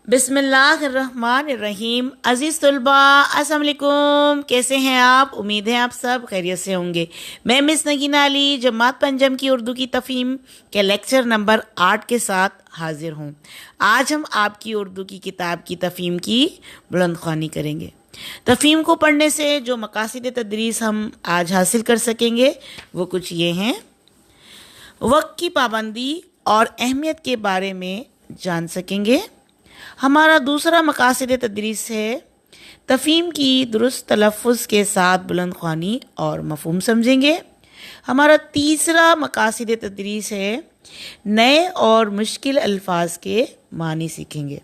बिस्मिल्लाहिर्रहमानिर्रहीम। अज़ीज़ तलबा, अस्सलाम वालेकुम। कैसे हैं आप? उम्मीद है आप सब खैरियत से होंगे। मैं मिस नगीना अली जमात पंजम की उर्दू की तफ़हीम के लेक्चर नंबर 8 के साथ हाजिर हूँ। आज हम आपकी उर्दू की किताब की तफ़हीम की बुलंदख्वानी करेंगे। तफ़हीम को पढ़ने से जो मकासिद तदरीस हम आज हासिल कर सकेंगे वो कुछ ये हैं। वक्त की पाबंदी और अहमियत के बारे में जान सकेंगे। हमारा दूसरा मकासिद तदरीस है तफ़हीम की दुरुस्त तलफ़्फ़ुज़ के साथ बुलंदख्वानी और मफ़हूम समझेंगे। हमारा तीसरा मकासिद तदरीस है नए और मुश्किल अल्फाज के मानी सीखेंगे।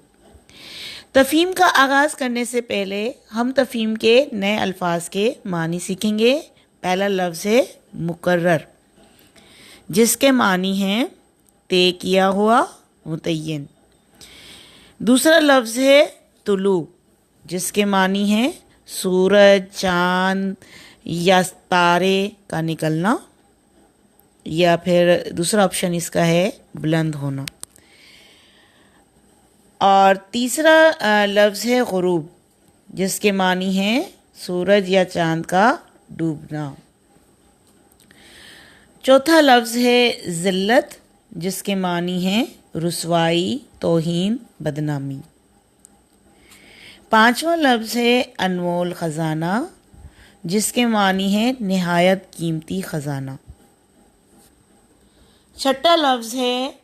तफ़हीम का आगाज़ करने से पहले हम तफ़हीम के नए अल्फाज के मानी सीखेंगे। पहला लफ्ज़ है मुकर्रर, जिसके मानी हैं तय किया हुआ, मुतय्यन। दूसरा लफ्ज़ है तुलू, जिसके मानी हैं सूरज, चाँद या तारे का निकलना, या फिर दूसरा ऑप्शन इसका है बुलंद होना। और तीसरा लफ्ज़ है गुरूब, जिसके मानी हैं सूरज या चाँद का डूबना। चौथा लफ्ज़ है ज़िल्लत, जिसके मानी हैं रुसवाई, तौहीन, बदनामी। पांचवा लफ्ज़ है अनमोल ख़ज़ाना, जिसके मानी हैं निहायत कीमती ख़ज़ाना। छठा लफ्ज़ है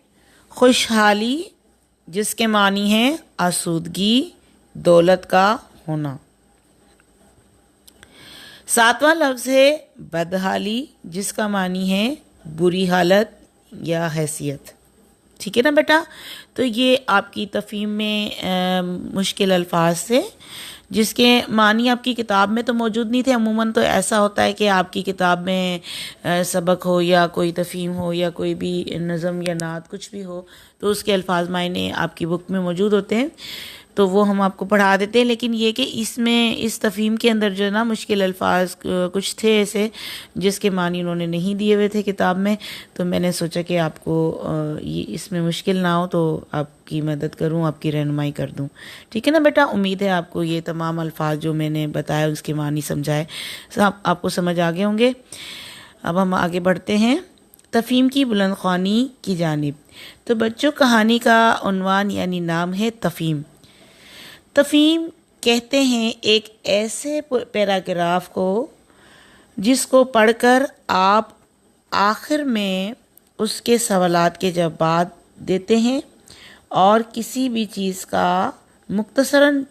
खुशहाली, जिसके मानी हैं आसूदगी, दौलत का होना। सातवां लफ्ज़ है बदहाली, जिसका मानी है बुरी हालत या हैसियत। ठीक है ना बेटा? तो ये आपकी तफ़हीम में मुश्किल अल्फाज थे जिसके मानी आपकी किताब में तो मौजूद नहीं थे। अमूमन तो ऐसा होता है कि आपकी किताब में सबक हो या कोई तफ़हीम हो या कोई भी नज़म या नात कुछ भी हो तो उसके अल्फाज मायने आपकी बुक में मौजूद होते हैं, तो वो हम आपको पढ़ा देते हैं। लेकिन ये कि इसमें इस तफ़हीम के अंदर जो है ना मुश्किल अल्फाज कुछ थे ऐसे जिसके मानी उन्होंने नहीं दिए हुए थे किताब में, तो मैंने सोचा कि आपको ये इसमें मुश्किल ना हो तो आपकी मदद करूं, आपकी रहनुमाई कर दूं। ठीक है ना बेटा? उम्मीद है आपको ये तमाम अल्फाज जो मैंने बताया उसके मानी समझाए सब आपको समझ आ गए होंगे। अब हम आगे बढ़ते हैं तफ़हीम की बुलंदख्वानी की जानिब। तो बच्चों, कहानी का उन्वान यानी नाम है तफ़हीम। तफ़हीम कहते हैं एक ऐसे पैराग्राफ को जिसको पढ़कर आप आखिर में उसके सवालात के जवाब देते हैं और किसी भी चीज़ का मुख्तसरन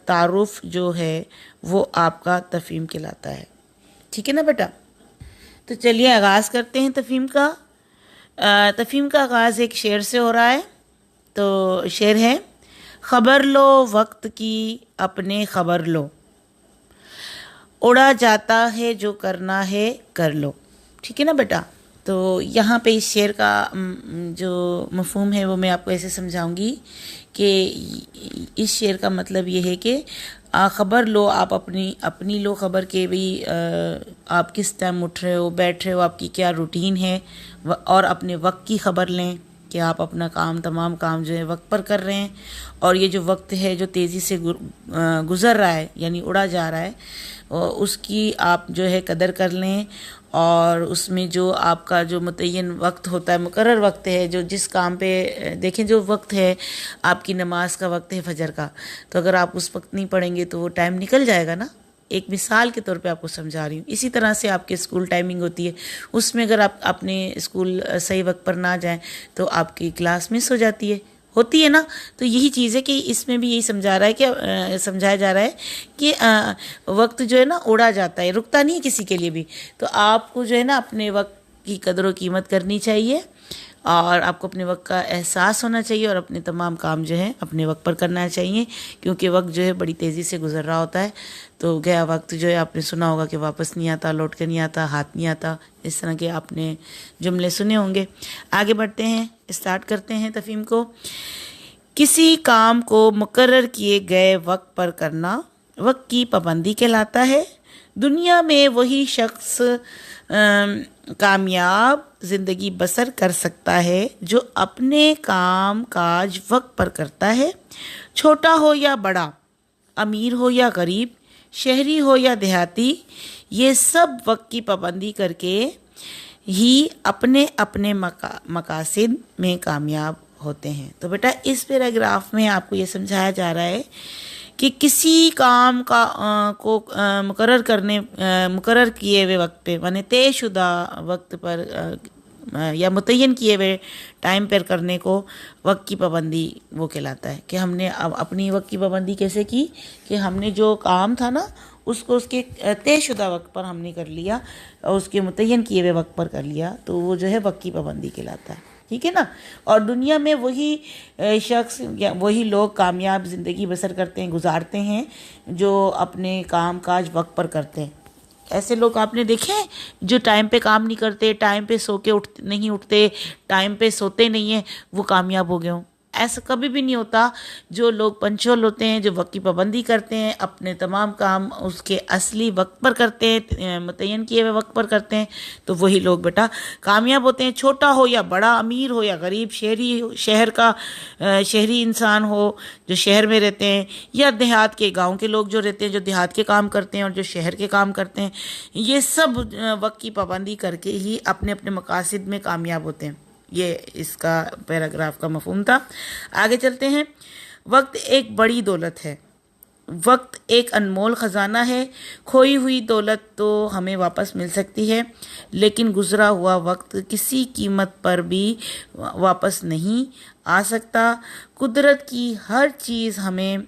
तारुफ जो है वो आपका तफ़हीम कहलाता है। ठीक है ना बेटा? तो चलिए आगाज़ करते हैं तफ़हीम का। तफ़हीम का आगाज़ एक शेर से हो रहा है। तो शेर है, खबर लो वक्त की अपने खबर लो, उड़ा जाता है जो करना है कर लो। ठीक है ना बेटा? तो यहाँ पे इस शेर का जो मफ़हूम है वो मैं आपको ऐसे समझाऊंगी कि इस शेर का मतलब ये है कि ख़बर लो, आप अपनी लो ख़बर के भी आप किस टाइम उठ रहे हो, बैठ रहे हो, आपकी क्या रूटीन है, और अपने वक्त की ख़बर लें कि आप अपना काम तमाम काम जो है वक्त पर कर रहे हैं, और ये जो वक्त है जो तेज़ी से गुज़र रहा है यानी उड़ा जा रहा है उसकी आप जो है कदर कर लें। और उसमें जो आपका जो मुतय्यन वक्त होता है, मुकर्रर वक्त है, जो जिस काम पे देखें जो वक्त है आपकी नमाज का वक्त है फजर का, तो अगर आप उस वक्त नहीं पढ़ेंगे तो वो टाइम निकल जाएगा ना। एक मिसाल के तौर पे आपको समझा रही हूँ। इसी तरह से आपके स्कूल टाइमिंग होती है, उसमें अगर आप अपने स्कूल सही वक्त पर ना जाएं तो आपकी क्लास मिस हो जाती है, होती है ना। तो यही चीज़ है कि इसमें भी यही समझाया जा रहा है कि वक्त जो है ना उड़ा जाता है, रुकता नहीं है किसी के लिए भी। तो आपको जो है ना अपने वक्त की कदर व कीमत करनी चाहिए और आपको अपने वक्त का एहसास होना चाहिए और अपने तमाम काम जो है अपने वक्त पर करना चाहिए, क्योंकि वक्त जो है बड़ी तेज़ी से गुजर रहा होता है। तो गया वक्त जो है आपने सुना होगा कि वापस नहीं आता, लौट कर नहीं आता, हाथ नहीं आता, इस तरह के आपने जुमले सुने होंगे। आगे बढ़ते हैं, स्टार्ट करते हैं तफ़हीम को। किसी काम को मुकर्रर किए गए वक्त पर करना वक्त की पाबंदी कहलाता है। दुनिया में वही शख्स कामयाब ज़िंदगी बसर कर सकता है जो अपने काम काज वक्त पर करता है। छोटा हो या बड़ा, अमीर हो या गरीब, शहरी हो या देहाती, ये सब वक्त की पाबंदी करके ही अपने अपने मकासद में कामयाब होते हैं। तो बेटा इस पैराग्राफ में आपको ये समझाया जा रहा है कि किसी काम का को मुकर्रर किए हुए वक्त पे, माने तयशुदा वक्त पर या मुतय्यन किए हुए टाइम पर करने को वक्त की पाबंदी वो कहलाता है। कि हमने अब अपनी वक्त की पाबंदी कैसे की कि हमने जो काम था ना उसको उसके तयशुदा वक्त पर हमने कर लिया और उसके मुतय्यन किए हुए वक्त पर कर लिया, तो वो जो है वक्त की पाबंदी कहलाता है। ठीक है ना। और दुनिया में वही शख्स या वही लोग कामयाब ज़िंदगी बसर करते हैं, गुजारते हैं, जो अपने काम काज वक्त पर करते हैं। ऐसे लोग आपने देखे हैं जो टाइम पे काम नहीं करते, टाइम पे सो के नहीं उठते, टाइम पे सोते नहीं हैं, वो कामयाब हो गए हों? ऐसा कभी भी नहीं होता। जो लोग पंचुअल होते हैं, जो वक्त की पाबंदी करते हैं, अपने तमाम काम उसके असली वक्त पर करते हैं, मुतय्यन किए हुए वक्त पर करते हैं, तो वही लोग बेटा कामयाब होते हैं। छोटा हो या बड़ा, अमीर हो या गरीब, शहरी इंसान हो जो शहर में रहते हैं, या देहात के गांव के लोग जो रहते हैं, जो देहात के काम करते हैं और जो शहर के काम करते हैं, ये सब वक्त की पाबंदी करके ही अपने अपने मकासद में कामयाब होते हैं। ये इसका पैराग्राफ का मफहूम था। आगे चलते हैं। वक्त एक बड़ी दौलत है। वक्त एक अनमोल ख़जाना है। खोई हुई दौलत तो हमें वापस मिल सकती है, लेकिन गुज़रा हुआ वक्त किसी कीमत पर भी वापस नहीं आ सकता। कुदरत की हर चीज़ हमें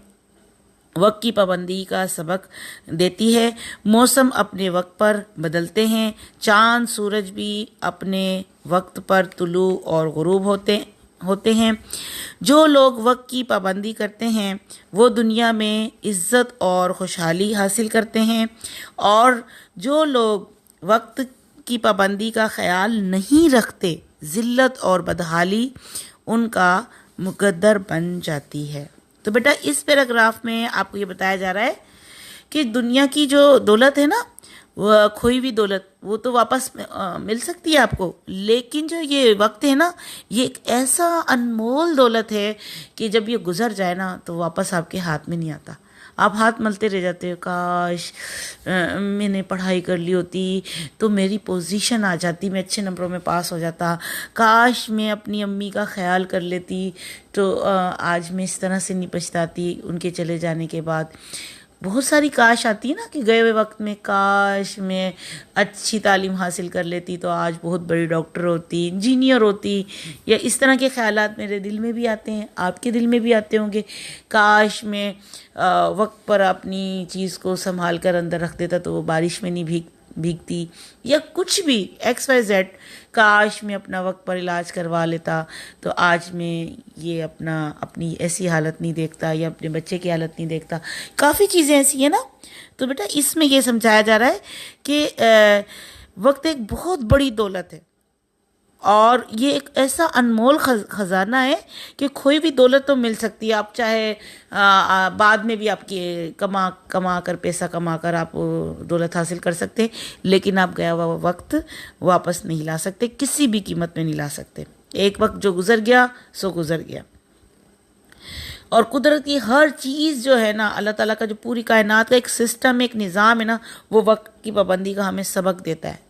वक्त की पाबंदी का सबक देती है। मौसम अपने वक्त पर बदलते हैं। चाँद सूरज भी अपने वक्त पर तुलू और गुरूब होते हैं। जो लोग वक्त की पाबंदी करते हैं वो दुनिया में इज़्ज़त और खुशहाली हासिल करते हैं, और जो लोग वक्त की पाबंदी का ख्याल नहीं रखते, ज़िल्लत और बदहाली उनका मुकद्दर बन जाती है। तो बेटा इस पैराग्राफ में आपको ये बताया जा रहा है कि दुनिया की जो दौलत है ना, वह खोई हुई दौलत, वो तो वापस मिल सकती है आपको, लेकिन जो ये वक्त है ना, ये एक ऐसा अनमोल दौलत है कि जब ये गुजर जाए ना तो वापस आपके हाथ में नहीं आता। आप हाथ मलते रह जाते हो, काश मैंने पढ़ाई कर ली होती तो मेरी पोजीशन आ जाती, मैं अच्छे नंबरों में पास हो जाता, काश मैं अपनी अम्मी का ख्याल कर लेती तो आज मैं इस तरह से नहीं पछताती उनके चले जाने के बाद। बहुत सारी काश आती है ना कि गए हुए वक्त में काश मैं अच्छी तालीम हासिल कर लेती तो आज बहुत बड़ी डॉक्टर होती, इंजीनियर होती, या इस तरह के ख्यालात मेरे दिल में भी आते हैं, आपके दिल में भी आते होंगे। काश मैं वक्त पर अपनी चीज़ को संभाल कर अंदर रख देता तो वो बारिश में नहीं भीगती, या कुछ भी XYZ। काश मैं अपना वक्त पर इलाज करवा लेता तो आज मैं ये अपनी ऐसी हालत नहीं देखता, या अपने बच्चे की हालत नहीं देखता। काफ़ी चीज़ें ऐसी हैं ना। तो बेटा इसमें ये समझाया जा रहा है कि वक्त एक बहुत बड़ी दौलत है, और ये एक ऐसा अनमोल ख़जाना है कि खोई भी दौलत तो मिल सकती है। आप चाहे बाद में भी आपकी कमा कर, पैसा कमा कर आप दौलत हासिल कर सकते हैं, लेकिन आप गया हुआ वक्त वापस नहीं ला सकते, किसी भी कीमत में नहीं ला सकते। एक वक्त जो गुजर गया सो गुजर गया। और कुदरत की हर चीज़ जो है ना, अल्लाह ताला का जो पूरी कायनात का एक सिस्टम, एक निज़ाम है ना, वो वक्त की पाबंदी का हमें सबक देता है।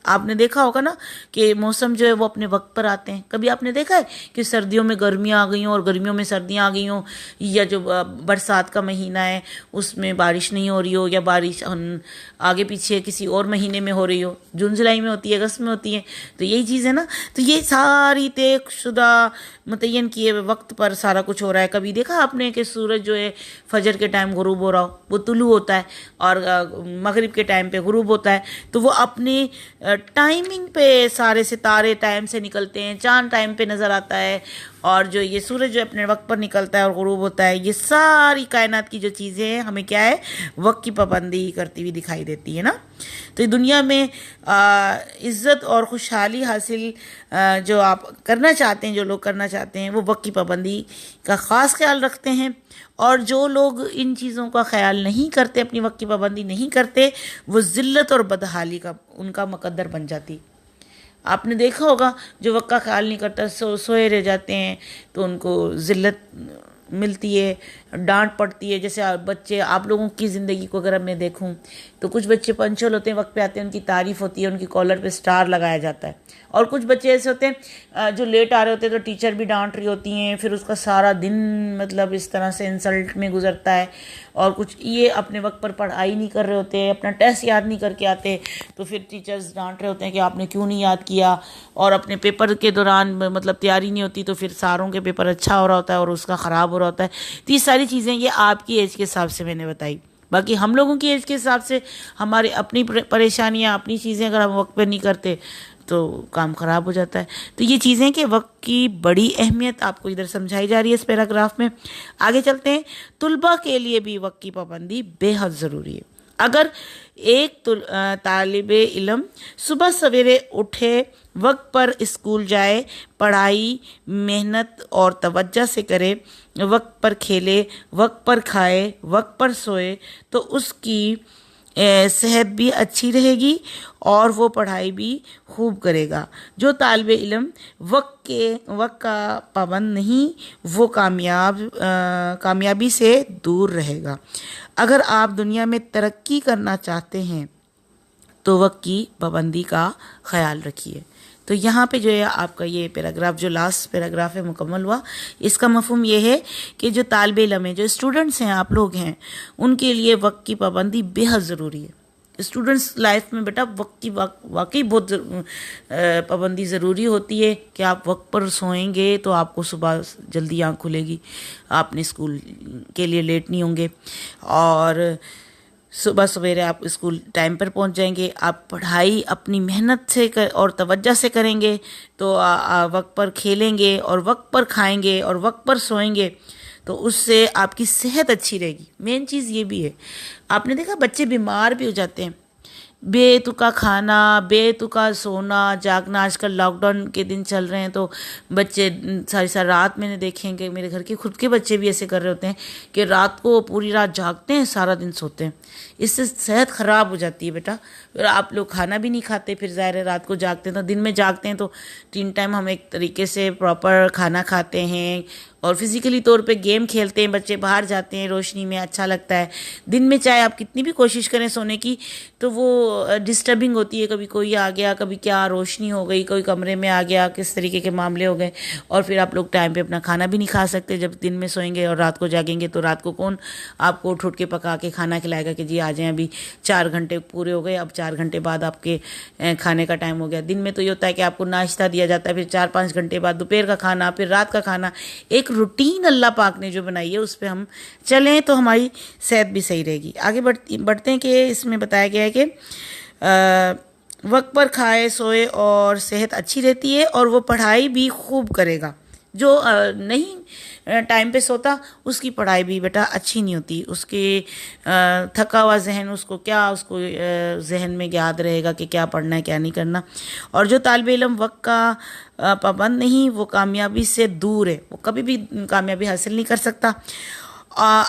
आपने देखा होगा ना कि मौसम जो है वो अपने वक्त पर आते हैं। कभी आपने देखा है कि सर्दियों में गर्मियाँ आ गई हों और गर्मियों में सर्दियाँ आ गई हों, या जो बरसात का महीना है उसमें बारिश नहीं हो रही हो, या बारिश आगे पीछे किसी और महीने में हो रही हो, जून जुलाई में होती है, अगस्त में होती है। तो यही चीज़ है ना। तो ये सारी तयशुदा मुतय्यन किए हुए वक्त पर सारा कुछ हो रहा है। कभी देखा आपने कि सूरज जो है फजर के टाइम गुरूब हो रहा हो, वो तुलू होता है, और मगरिब के टाइम पे गुरूब होता है, तो वो अपने टाइमिंग पे सारे सितारे टाइम से निकलते हैं, चांद टाइम पे नज़र आता है, और जो ये सूरज जो अपने वक्त पर निकलता है और गुरूब होता है, ये सारी कायनात की जो चीज़ें हैं हमें क्या है, वक्त की पाबंदी करती हुई दिखाई देती है ना। तो दुनिया में इज़्ज़त और खुशहाली हासिल जो आप करना चाहते हैं, जो लोग करना चाहते हैं, वो वक्त की पाबंदी का ख़ास ख्याल रखते हैं। और जो लोग इन चीज़ों का ख्याल नहीं करते, अपनी वक्त की पाबंदी नहीं करते, वो ज़िल्लत और बदहाली का उनका मुकद्दर बन जाती। आपने देखा होगा जो वक्त का ख्याल नहीं करता, सोए रह जाते हैं, तो उनको ज़िल्लत मिलती है, डांट पड़ती है। जैसे बच्चे, आप लोगों की ज़िंदगी को अगर मैं देखूं तो कुछ बच्चे पंचुअल होते हैं, वक्त पे आते हैं, उनकी तारीफ़ होती है, उनकी कॉलर पे स्टार लगाया जाता है। और कुछ बच्चे ऐसे होते हैं जो लेट आ रहे होते हैं तो टीचर भी डांट रही होती हैं, फिर उसका सारा दिन मतलब इस तरह से इंसल्ट में गुजरता है। और कुछ ये अपने वक्त पर पढ़ाई नहीं कर रहे होते हैं, अपना टेस्ट याद नहीं करके आते, तो फिर टीचर्स डांट रहे होते हैं कि आपने क्यों नहीं याद किया। और अपने पेपर के दौरान मतलब तैयारी नहीं होती तो फिर सारों के पेपर अच्छा हो रहा होता है और उसका ख़राब हो रहा होता है। तो ये सारी चीज़ें ये आपकी एज के हिसाब से मैंने बताई। बाकी हम लोगों की एज के हिसाब से हमारी अपनी परेशानियाँ, अपनी चीज़ें अगर हम वक्त पर नहीं करते तो काम ख़राब हो जाता है। तो ये चीज़ें कि वक्त की बड़ी अहमियत आपको इधर समझाई जा रही है इस पैराग्राफ में। आगे चलते हैं। तुलबा के लिए भी वक्त की पाबंदी बेहद ज़रूरी है। अगर एक तालिब इल्म सुबह सवेरे उठे, वक्त पर स्कूल जाए, पढ़ाई मेहनत और तवज्जो से करे, वक्त पर खेले, वक्त पर खाए, वक्त पर सोए, तो उसकी सेहत भी अच्छी रहेगी और वो पढ़ाई भी खूब करेगा। जो तालिब इल्म वक्त का पाबंद नहीं, वो कामयाबी से दूर रहेगा। अगर आप दुनिया में तरक्की करना चाहते हैं तो वक्त की पाबंदी का ख्याल रखिए। तो यहाँ पे जो है आपका ये पैराग्राफ, जो लास्ट पैराग्राफ है, मुकम्मल हुआ। इसका मफहूम ये है कि जो तालिब इल्म है, जो स्टूडेंट्स हैं, आप लोग हैं, उनके लिए वक्त की पाबंदी बेहद ज़रूरी है। स्टूडेंट्स लाइफ में बेटा वक्त की वाकई बहुत पाबंदी ज़रूरी होती है कि आप वक्त पर सोएंगे तो आपको सुबह जल्दी आँख खुलेगी, आपने स्कूल के लिए लेट नहीं होंगे, और सुबह सवेरे आप स्कूल टाइम पर पहुंच जाएंगे। आप पढ़ाई अपनी मेहनत से और तवज्जो से करेंगे तो वक्त पर खेलेंगे और वक्त पर खाएंगे और वक्त पर सोएंगे, तो उससे आपकी सेहत अच्छी रहेगी। मेन चीज़ ये भी है, आपने देखा बच्चे बीमार भी हो जाते हैं, बेतुका खाना, बेतुका सोना, जागना। आजकल लॉकडाउन के दिन चल रहे हैं तो बच्चे सारी सारी रात, मैंने देखेंगे मेरे घर के खुद के बच्चे भी ऐसे कर रहे होते हैं कि रात को पूरी रात जागते हैं, सारा दिन सोते हैं। इससे सेहत ख़राब हो जाती है बेटा। फिर आप लोग खाना भी नहीं खाते, फिर ज़ाहिर है रात को जागते हैं, तो दिन में जागते हैं तो 3 टाइम हम एक तरीके से प्रॉपर खाना खाते हैं और फिज़िकली तौर पे गेम खेलते हैं, बच्चे बाहर जाते हैं रोशनी में, अच्छा लगता है। दिन में चाहे आप कितनी भी कोशिश करें सोने की तो वो डिस्टर्बिंग होती है, कभी कोई आ गया, कभी क्या रोशनी हो गई, कोई कमरे में आ गया, किस तरीके के मामले हो गए, और फिर आप लोग टाइम पे अपना खाना भी नहीं खा सकते। जब दिन में सोएंगे और रात को जागेंगे तो रात को कौन आपको उठ के पका के खाना खिलाएगा कि जी आ जाएं, अभी 4 घंटे पूरे हो गए, अब 4 घंटे बाद आपके खाने का टाइम हो गया। दिन में तो ये होता है कि आपको नाश्ता दिया जाता है, फिर 4-5 घंटे बाद दोपहर का खाना, फिर रात का खाना। एक रूटीन अल्लाह पाक ने जो बनाई है उस पर हम चलें तो हमारी सेहत भी सही रहेगी। आगे बढ़ते हैं कि इसमें बताया गया है कि वक्त पर खाए सोए और सेहत अच्छी रहती है और वो पढ़ाई भी खूब करेगा। जो नहीं टाइम पे सोता उसकी पढ़ाई भी बेटा अच्छी नहीं होती, उसके थका हुआ जहन, उसको जहन में याद रहेगा कि क्या पढ़ना है क्या नहीं करना। और जो तालिब इल्म वक्त का पाबंद नहीं, वो कामयाबी से दूर है, वो कभी भी कामयाबी हासिल नहीं कर सकता।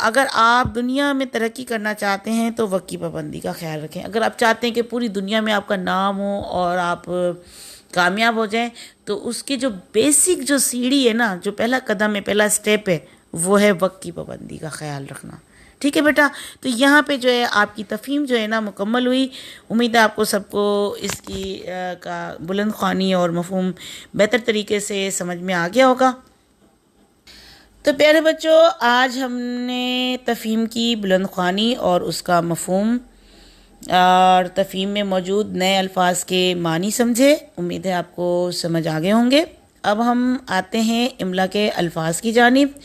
अगर आप दुनिया में तरक्की करना चाहते हैं तो वक्त की पाबंदी का ख्याल रखें। अगर आप चाहते हैं कि पूरी दुनिया में आपका नाम हो और आप कामयाब हो जाएं, तो उसकी जो बेसिक जो सीढ़ी है ना, जो पहला कदम है, पहला स्टेप है, वो है वक्त की पाबंदी का ख्याल रखना। ठीक है बेटा, तो यहाँ पे जो है आपकी तफहीम जो है ना मुकम्मल हुई। उम्मीद है आपको सबको इसकी का बुलंद ख्वानी और मफहूम बेहतर तरीके से समझ में आ गया होगा। तो प्यारे बच्चों, आज हमने तफहीम की बुलंद ख्वानी और उसका मफहूम और तफहीम में मौजूद नए अल्फाज के मानी समझे। उम्मीद है आपको समझ आ गए होंगे। अब हम आते हैं इमला के अल्फाज की जानिब।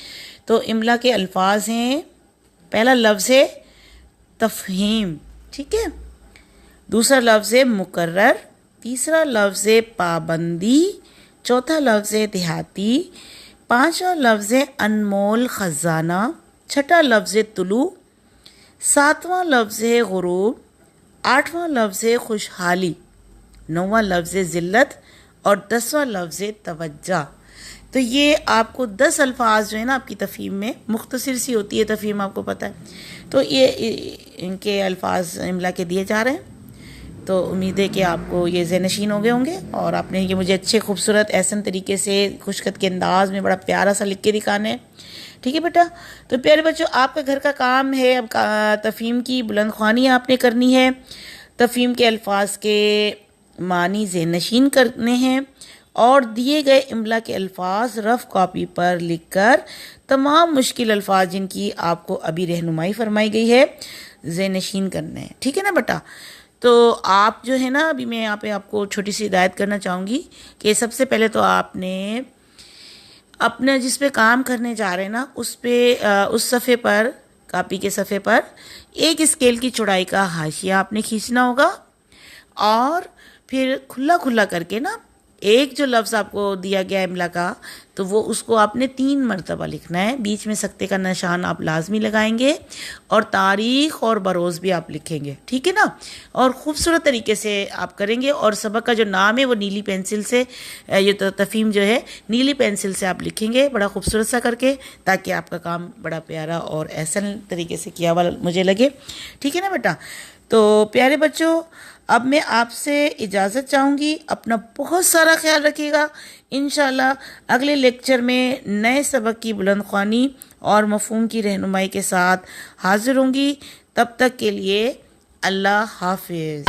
तो इमला के अल्फाज हैं, पहला लफ्ज़ है तफहीम, ठीक है, दूसरा लफ्ज़ है मुकर्रर, तीसरा लफ्ज़ है पाबंदी, चौथा लफ्ज़ है देहाती, पांचवा लफ्ज़ है अनमोल ख़जाना, छठा लफ्ज़ है तुलू, सातवां लफ्ज़ है गुरूब, आठवां लफ्ज़ है खुशहाली, नौवां लफ्ज़ है ज़िल्लत और 10वां लफ्ज़ है तवज्जा। तो ये आपको 10 अल्फाज जो है ना आपकी तफहीम में, मुख्तसर सी होती है तफहीम, आपको पता है। तो ये इनके अल्फाज इमला के दिए जा रहे हैं। तो उम्मीद है कि आपको ये ज़हनशीन हो गए होंगे और आपने ये मुझे अच्छे खूबसूरत ऐसन तरीके से खुशखत के अंदाज में बड़ा प्यारा सा लिख के दिखाना है। ठीक है बेटा। तो प्यारे बच्चों, आपका घर का काम है अब तफ़हीम की बुलंद ख्वानी आपने करनी है। तफ़हीम के अल्फाज के मानी ज़हनशीन करने हैं और दिए गए इमला के अल्फाज रफ़ कॉपी पर लिखकर तमाम मुश्किल अल्फाज जिनकी आपको अभी रहनुमाई फरमाई गई है ज़हनशीन करने हैं। ठीक है ना बेटा। तो आप जो है ना, अभी मैं यहाँ पे आपको छोटी सी हिदायत करना चाहूँगी कि सबसे पहले तो आपने अपने जिस पे काम करने जा रहे हैं ना उस सफ़े पर, कापी के सफ़े पर एक स्केल की चौड़ाई का हाशिया आपने खींचना होगा और फिर खुला खुला करके ना एक जो लफ्ज़ आपको दिया गया इमला का, तो वो उसको आपने 3 मरतबा लिखना है। बीच में सख्ते का निशान आप लाजमी लगाएंगे और तारीख़ और बरोज़ भी आप लिखेंगे। ठीक है ना। और ख़ूबसूरत तरीके से आप करेंगे और सबक का जो नाम है वो नीली पेंसिल से, ये तो तफ़हीम जो है नीली पेंसिल से आप लिखेंगे बड़ा खूबसूरत सा करके, ताकि आपका काम बड़ा प्यारा और ऐसा तरीके से किया हुआ मुझे लगे। ठीक है ना बेटा। तो प्यारे बच्चों, अब मैं आपसे इजाज़त चाहूँगी। अपना बहुत सारा ख्याल रखिएगा। इंशाल्लाह अगले लेक्चर में नए सबक की बुलंद ख्वानी और मफ़हूम की रहनुमाई के साथ हाज़िर होंगी। तब तक के लिए अल्लाह हाफ़िज़।